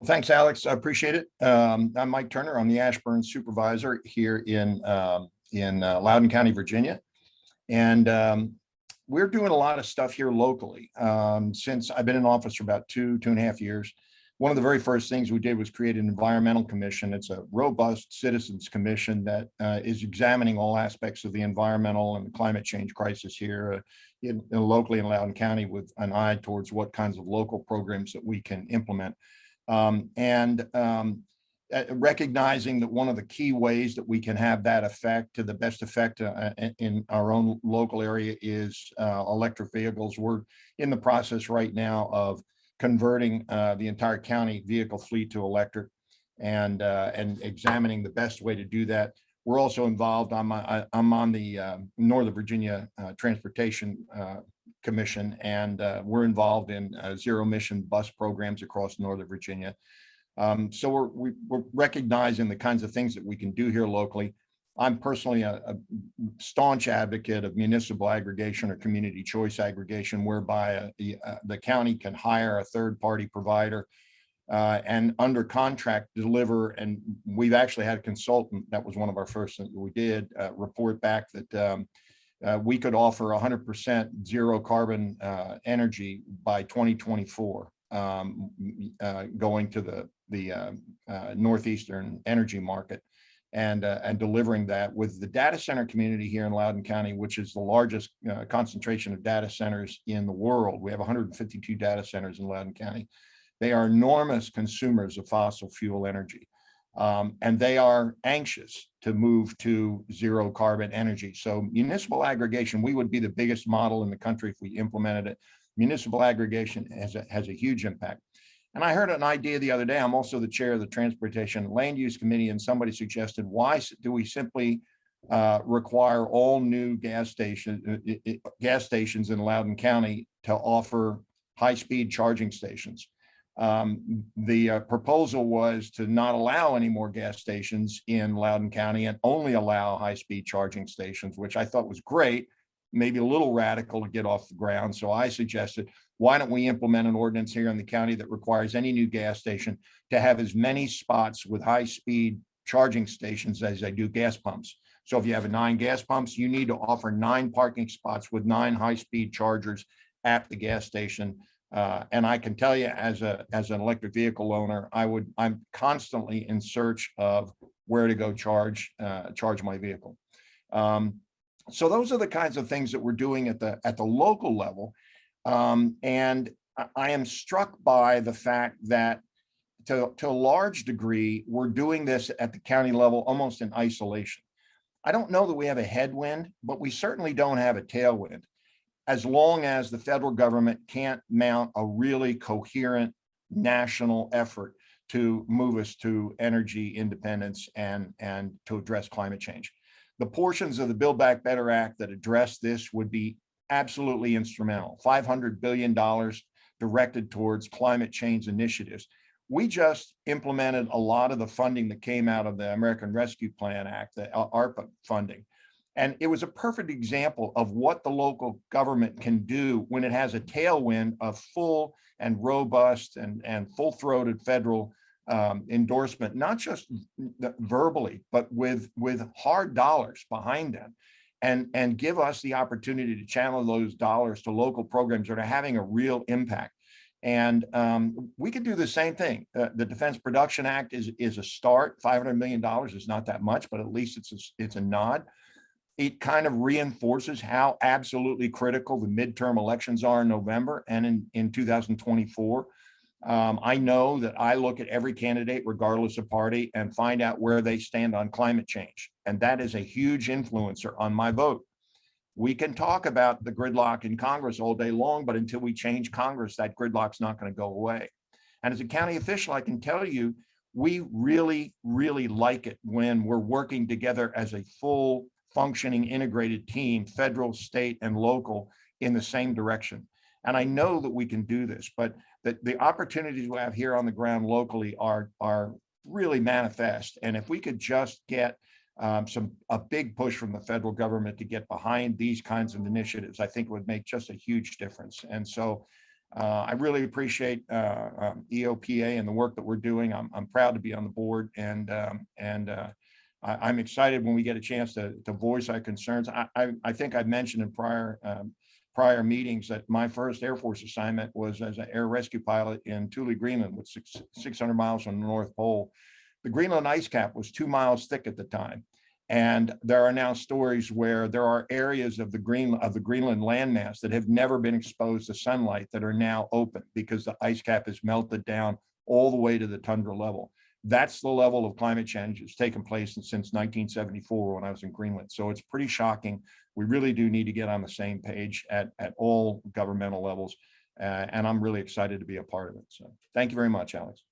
Thanks, Alex. I appreciate it. I'm Mike Turner. I'm the Ashburn supervisor here in Loudoun County, Virginia, and we're doing a lot of stuff here locally. Since I've been in office for about two and a half years, one of the very first things we did was create an environmental commission. It's a robust citizens commission that is examining all aspects of the environmental and climate change crisis here locally in Loudoun County, with an eye towards what kinds of local programs that we can implement. Recognizing that one of the key ways that we can have that effect to the best effect in our own local area is electric vehicles. We're in the process right now of converting the entire county vehicle fleet to electric, and examining the best way to do that. We're also involved. I'm on the Northern Virginia Transportation Commission, and we're involved in zero-emission bus programs across Northern Virginia. So we're recognizing the kinds of things that we can do here locally. I'm personally a staunch advocate of municipal aggregation or community choice aggregation, whereby the county can hire a third-party provider and under contract deliver. And we've actually had a consultant, that was one of our first things we did, report back that we could offer 100% zero carbon energy by 2024, going to the Northeastern energy market, and delivering that with the data center community here in Loudoun County, which is the largest concentration of data centers in the world. We have 152 data centers in Loudoun County. They are enormous consumers of fossil fuel energy. And they are anxious to move to zero carbon energy. So municipal aggregation, we would be the biggest model in the country if we implemented it. Municipal aggregation has a huge impact. And I heard an idea the other day. I'm also the chair of the Transportation Land Use Committee, and somebody suggested, why do we simply require all new gas stations in Loudoun County to offer high-speed charging stations? The proposal was to not allow any more gas stations in Loudoun County and only allow high-speed charging stations, which I thought was great, maybe a little radical to get off the ground. So I suggested, why don't we implement an ordinance here in the county that requires any new gas station to have as many spots with high-speed charging stations as they do gas pumps. So if you have 9 gas pumps, you need to offer 9 parking spots with 9 high-speed chargers at the gas station. And I can tell you, as an electric vehicle owner, I'm constantly in search of where to go charge my vehicle. So those are the kinds of things that we're doing at the local level. And I am struck by the fact that to a large degree, we're doing this at the county level almost in isolation. I don't know that we have a headwind, but we certainly don't have a tailwind, as long as the federal government can't mount a really coherent national effort to move us to energy independence and to address climate change. The portions of the Build Back Better Act that address this would be absolutely instrumental. $500 billion directed towards climate change initiatives. We just implemented a lot of the funding that came out of the American Rescue Plan Act, the ARPA funding. And it was a perfect example of what the local government can do when it has a tailwind of full and robust and full-throated federal endorsement, not just verbally, but with hard dollars behind them, and give us the opportunity to channel those dollars to local programs that are having a real impact. And we could do the same thing. The Defense Production Act is a start. $500 million is not that much, but at least it's a nod. It kind of reinforces how absolutely critical the midterm elections are in November and in 2024. I know that I look at every candidate, regardless of party, and find out where they stand on climate change. And that is a huge influencer on my vote. We can talk about the gridlock in Congress all day long, but until we change Congress, that gridlock's not going to go away. And as a county official, I can tell you, we really, really like it when we're working together as a full functioning integrated team, federal, state, and local, in the same direction. And I know that we can do this, but the opportunities we have here on the ground locally are really manifest. And if we could just get a big push from the federal government to get behind these kinds of initiatives, I think would make just a huge difference. And so I really appreciate EOPA and the work that we're doing. I'm proud to be on the board, and I'm excited when we get a chance to voice our concerns. I think I've mentioned in prior meetings that my first Air Force assignment was as an air rescue pilot in Thule, Greenland, with 600 miles from the North Pole. The Greenland ice cap was 2 miles thick at the time. And there are now stories where there are areas of the Greenland landmass that have never been exposed to sunlight that are now open because the ice cap has melted down all the way to the tundra level. That's the level of climate change that's taken place since 1974 when I was in Greenland. So it's pretty shocking. We really do need to get on the same page at all governmental levels. And I'm really excited to be a part of it. So thank you very much, Alex.